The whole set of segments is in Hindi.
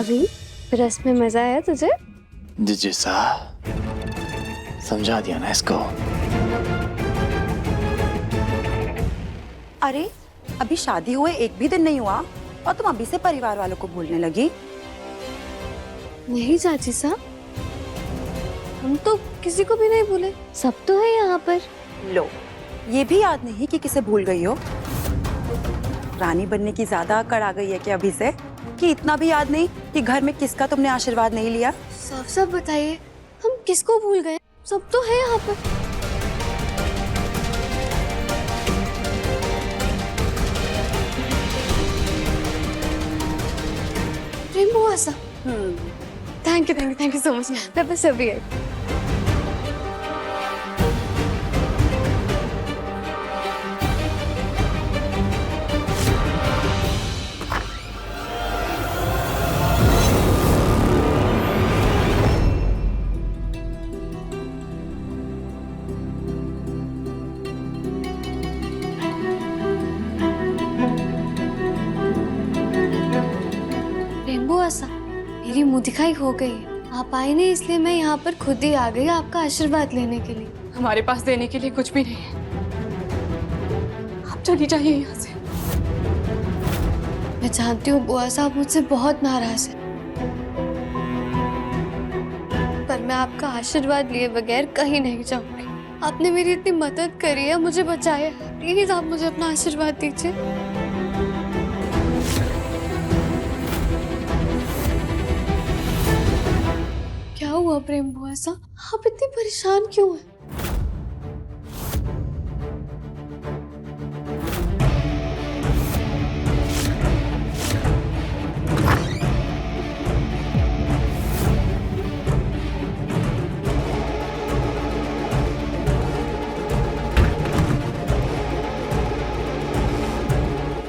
अभी रस में मजा आया तुझे? जी साहब, समझा दिया ना इसको। अरे अभी शादी हुए एक भी दिन नहीं हुआ और तुम अभी से परिवार वालों को भूलने लगी। नहीं चाची साहब, हम तो किसी को भी नहीं भूले, सब तो है यहाँ पर। लो, ये भी याद नहीं कि किसे भूल गई हो। रानी बनने की ज्यादा अकड़ आ गई है क्या अभी से, कि इतना भी याद नहीं कि घर में किसका तुमने आशीर्वाद नहीं लिया? साफ साफ बताइए, हम किसको भूल गए? सब तो है यहाँ पर। प्रेम हुआ सा। Thank you so much. मैं बस अभी आई। रेनबो आसा, मेरी मुंह दिखाई हो गई है। आप आए नहीं इसलिए मैं यहाँ पर खुद ही आ गई आपका आशीर्वाद लेने के लिए। हमारे पास देने के लिए कुछ भी नहीं है, आप चली जाइए यहाँ से। मैं जानती हूँ बुआ साहब मुझसे बहुत नाराज है, पर मैं आपका आशीर्वाद लिए बगैर कहीं नहीं जाऊंगी। आपने मेरी इतनी मदद करी है, मुझे बचाया, प्लीज आप मुझे अपना आशीर्वाद दीजिए। क्या हुआ प्रेम बुआ सा, आप इतनी परेशान क्यों हैं?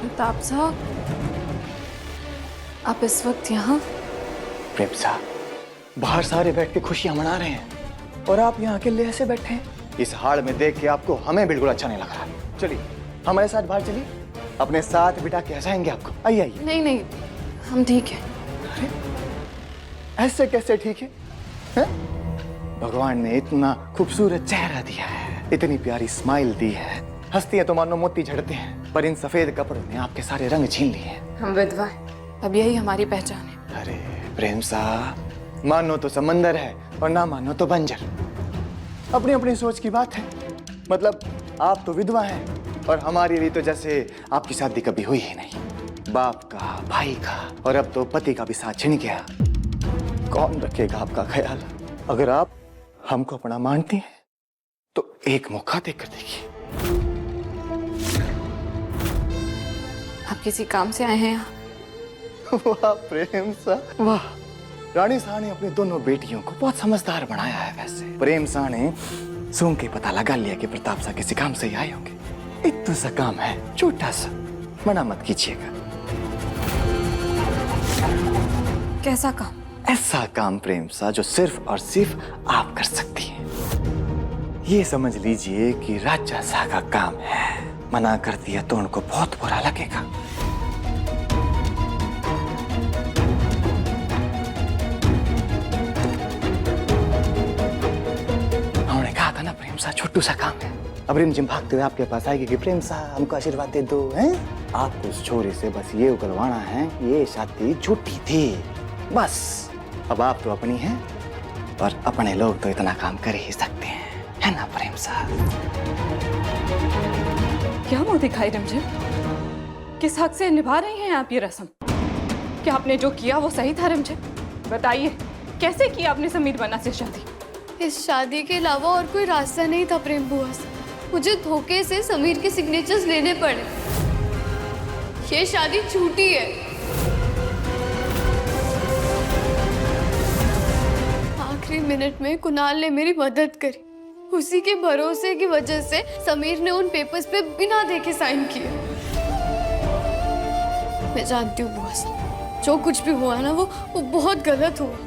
प्रताप साहब, आप इस वक्त यहाँ? प्रेम साहब, बाहर सारे बैठ के खुशियां मना रहे हैं और आप यहाँ अकेले ऐसे बैठे हैं। इस हाल में देख के आपको हमें बिल्कुल अच्छा नहीं लग रहा। चलिए हमारे साथ बाहर चलिए, अपने साथ बिठा के हंसाएंगे आपको। आइए आइए। नहीं नहीं, हम ठीक हैं। अरे ऐसे कैसे ठीक है, हैं? भगवान ने इतना खूबसूरत चेहरा दिया है, इतनी प्यारी स्माइल दी है, हंसती है तो मानो मोती झड़ते हैं, पर इन सफेद कपड़ों ने आपके सारे रंग छीन लिए हैं। हम विधवा हैं, अब यही हमारी पहचान है। अरे प्रेम साहब, मानो तो समंदर है और ना मानो तो बंजर। अपनी अपनी सोच की बात है। मतलब आप तो विधवा हैं और हमारे लिए तो जैसे आपकी शादी कभी हुई ही नहीं। बाप का, भाई का और अब तो पति का भी साथ छिन गया। कौन रखेगा आपका ख्याल? अगर आप हमको अपना मानती हैं तो एक मौका देकर देखिए। आप किसी काम से आए हैं यहाँ? वाह प्रेम साहब, वाह। रानी शाह ने अपनी दोनों बेटियों को बहुत समझदार बनाया है। वैसे प्रेम शाह ने सूंघ के पता लगा लिया कि प्रताप शाह किसी काम से ही आए होंगे। इतना सा काम है, छोटा सा, मना मत कीजिएगा। कैसा काम? ऐसा काम प्रेम शाह जो सिर्फ और सिर्फ आप कर सकती हैं। ये समझ लीजिए कि राजा शाह का काम है। मना कर दिया तो उनको बहुत बुरा लगेगा। प्रेम साहब छोटू सा काम है। अब रिमझिम भागते हुए आपके पास आएगी कि प्रेम साहब हमको आशीर्वाद दे दो। हैं? आपको उस छोरे से बस ये उगलवाना है, ये शादी झूठी थी बस। अब आप तो अपनी हैं और अपने लोग तो इतना काम कर ही सकते हैं, है ना प्रेम साहब? क्या मुंह दिखाई रिमझिम? किस हक से निभा रही हैं आप ये रस्म? क्या आपने जो किया वो सही था रिमझिम? बताइए, कैसे किया आपने समीर बन्ना से शादी? इस शादी के अलावा और कोई रास्ता नहीं था प्रेम बुआ से। मुझे धोखे से समीर के सिग्नेचर्स लेने पड़े। ये शादी झूठी है। आखिरी मिनट में कुणाल ने मेरी मदद करी। उसी के भरोसे की वजह से समीर ने उन पेपर्स पे बिना देखे साइन किए। मैं जानती हूँ बुआ से, जो कुछ भी हुआ ना वो बहुत गलत हुआ,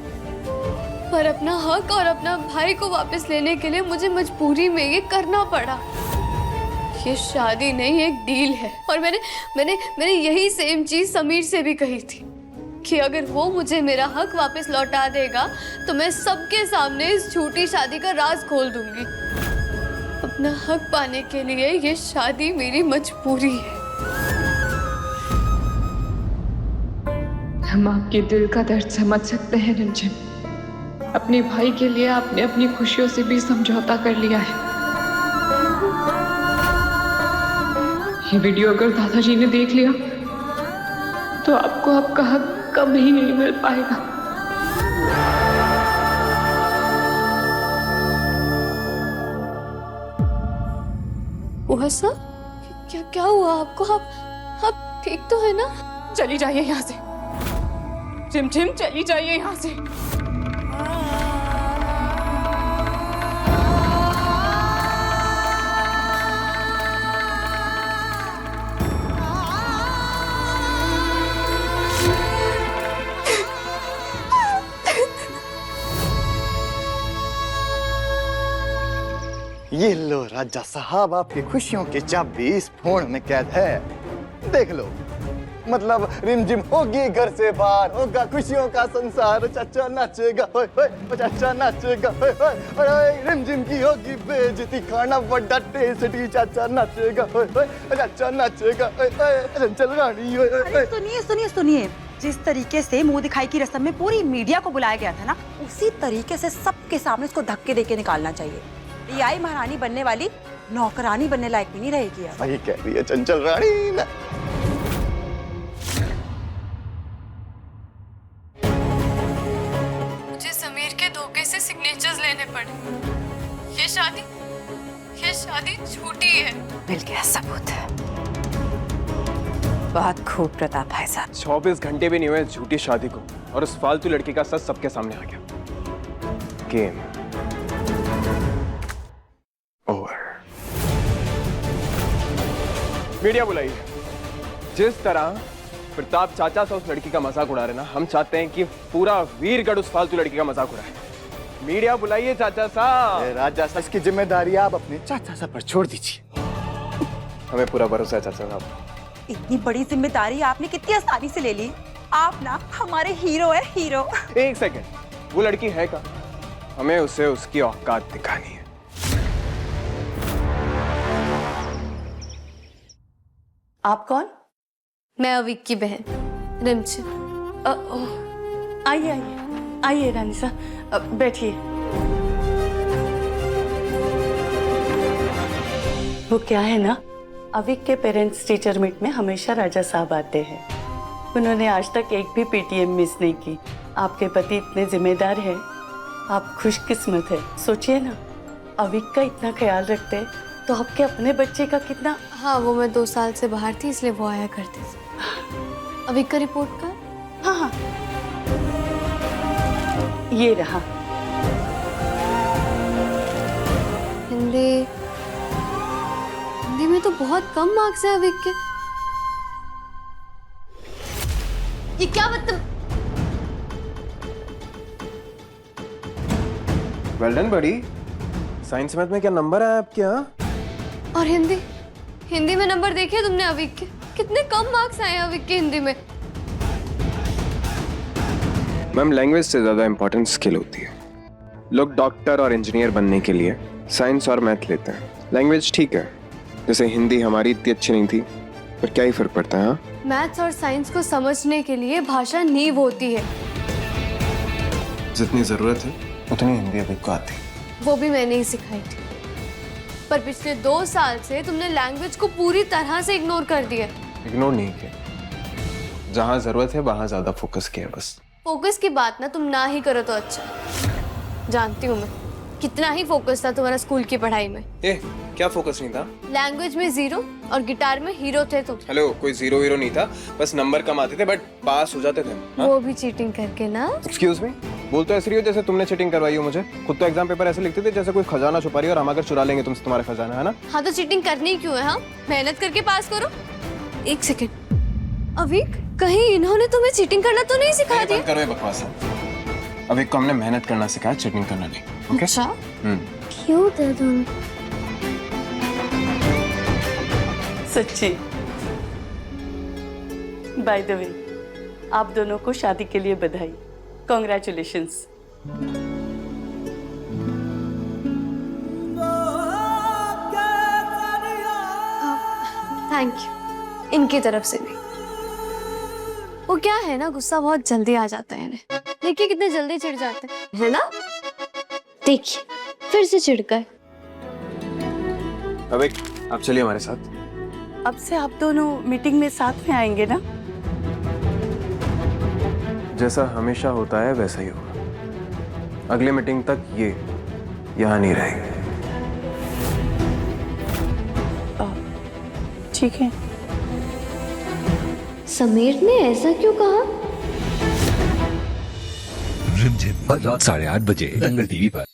पर अपना हक और अपना भाई को वापस लेने के लिए मुझे मजबूरी में ये करना पड़ा। ये शादी नहीं, एक डील है। और मैंने यही सेम चीज समीर से भी कही थी कि अगर वो मुझे मेरा हक वापस लौटा देगा तो मैं सबके सामने इस झूठी शादी का राज खोल दूंगी। अपना हक पाने के लिए ये शादी मेरी मजबूरी है। हम आपके दिल का दर्द समझ सकते हैं रिमझिम। अपने भाई के लिए आपने अपनी खुशियों से भी समझौता कर लिया है। ये वीडियो अगर दादाजी ने देख लिया तो आपको आपका हक कभी नहीं मिल पाएगा। हुआ साहब, क्या क्या हुआ आपको? आप ठीक तो है ना? चली जाइए यहाँ से रिमझिम, चली जाइए यहाँ से। ये लो राजा साहब, आपकी खुशियों की चाबी इस फोन में कैद है। देख लो, मतलब रिमझिम होगी घर से बाहर, होगा खुशियों का संसार। चाचा नाचेगा होय होय, चाचा नाचेगा होय होय, ओए रिमझिम की होगी बेइज्जती, खाना बड़ा टेस्टी। चाचा नाचेगा होय होय, चाचा नाचेगा होय होय, चल रानी होय होय। अरे सुनिए सुनिए सुनिए, जिस तरीके से मुंह दिखाई की रस्म में पूरी मीडिया को बुलाया गया था ना, उसी तरीके से सबके सामने उसको धक्के देके निकालना चाहिए। ये आई महारानी बनने वाली नौकरानी बनने लायक भी नहीं रहेगी यार। सही कह रही है चंचल रानी ना। मुझे समीर के धोखे से सिग्नेचर्स लेने पड़े। ये शादी झूठी है। मिल गया सबूत। बहुत खूब प्रताप भाई साहब। 24 घंटे भी नहीं हुए इस झूठी शादी को और उस फालतू लड़की का सच सबके सामने आ गया। Game over. मीडिया बुलाइए। जिस तरह प्रताप चाचा से उस लड़की का मजाक उड़ा रहे ना, हम चाहते हैं कि पूरा वीरगढ़ उस फालतू लड़की का मजाक उड़ाए। मीडिया बुलाइए चाचा साहब। राजा साहब, इसकी जिम्मेदारी आप अपने चाचा साहब पर छोड़ दीजिए। हमें पूरा भरोसा है चाचा साहब। इतनी बड़ी जिम्मेदारी आपने कितनी आसानी से ले ली। आप ना हमारे हीरो है, हीरो। एक सेकेंड, वो लड़की है कहाँ? हमें उसे उसकी औकात दिखानी है। आप कौन? मैं अविक की बहन रिमझिम। आइए आइए आइए रानी साहब, बैठिए। वो क्या है ना, अविक के पेरेंट्स टीचर मीट में हमेशा राजा साहब आते हैं। उन्होंने आज तक एक भी पीटीएम मिस नहीं की। आपके पति इतने जिम्मेदार हैं, आप खुशकिस्मत है। सोचिए ना, अविक का इतना ख्याल रखते हैं तो आपके अपने बच्चे का कितना। हाँ, वो मैं 2 साल से बाहर थी इसलिए वो आया करती थी। अविक का रिपोर्ट कार्ड? हाँ हाँ, ये रहा। हिंदी में तो बहुत कम मार्क्स है अविक के। ये क्या मतलब? वेल डन बड़ी। साइंस मैथ में क्या नंबर आया आपके यहाँ? और हिंदी में नंबर देखे तुमने अविक के? कितने कम मार्क्स आए हैं अविक के हिंदी में। मैम, लैंग्वेज से ज्यादा इंपॉर्टेंट स्किल होती है। लोग डॉक्टर और इंजीनियर बनने के लिए साइंस और मैथ लेते हैं। लैंग्वेज ठीक है, जैसे हिंदी हमारी इतनी अच्छी नहीं थी, पर क्या ही फर्क पड़ता है। मैथ्स और साइंस को समझने के लिए भाषा नींव होती है। जितनी जरूरत है उतनी हिंदी अभी को आती। वो भी मैंने ही सिखाई थी। पर पिछले 2 साल से तुमने लैंग्वेज को पूरी तरह से इग्नोर कर दिया। इग्नोर नहीं किया, जहाँ जरूरत है वहां ज्यादा फोकस किया बस। फोकस की बात ना तुम ना ही करो तो अच्छा। जानती हूँ मैं कितना ही फोकस था तुम्हारा स्कूल की पढ़ाई में। क्या फोकस नहीं था? लैंग्वेज में 0 और गिटार में हीरो थे तुम। हेलो, कोई 0 हीरो नहीं था, बस नंबर कम आते थे बट पास हो जाते थे। वो भी चीटिंग करके ना। एक्सक्यूज मी, बोल तो ऐसे रही हो जैसे तुमने चीटिंग करवाई हो मुझे। खुद तो एग्जाम पेपर ऐसे लिखते थे जैसे कोई खजाना छुपा रही है और हम आकर चुरा लेंगे तुमसे तुम्हारा खजाना, है ना? हाँ तो चीटिंग करनी क्यों है? हाँ, मेहनत करके पास करो। एक सेकंड अविक, कहीं इन्होंने तुम्हें चीटिंग करना तो नहीं सिखा दिया? करो ये बकवास। अब एक को हमने मेहनत करना सिखाया, चीटिंग करना नहीं। ओके? अच्छा, क्यों थे तुम? सच्ची। बाय द वे, आप दोनों को शादी के लिए बधाई। कॉन्ग्रेचुलेशंस। थैंक यू, इनकी तरफ से भी। वो क्या है ना, गुस्सा बहुत जल्दी आ जाता है इन्हें। देखिए कितने जल्दी चिढ़ जाते हैं, है ना? देखिए फिर से चिढ़ गए। अबे आप चलिए हमारे साथ। अब से आप दोनों मीटिंग में साथ में आएंगे ना? जैसा हमेशा होता है वैसा ही होगा। अगले मीटिंग तक ये यहाँ नहीं रहेगी। ठीक है। समीर ने ऐसा क्यों कहा? रिमझिम रात 8:30 बजे दंगल टीवी पर।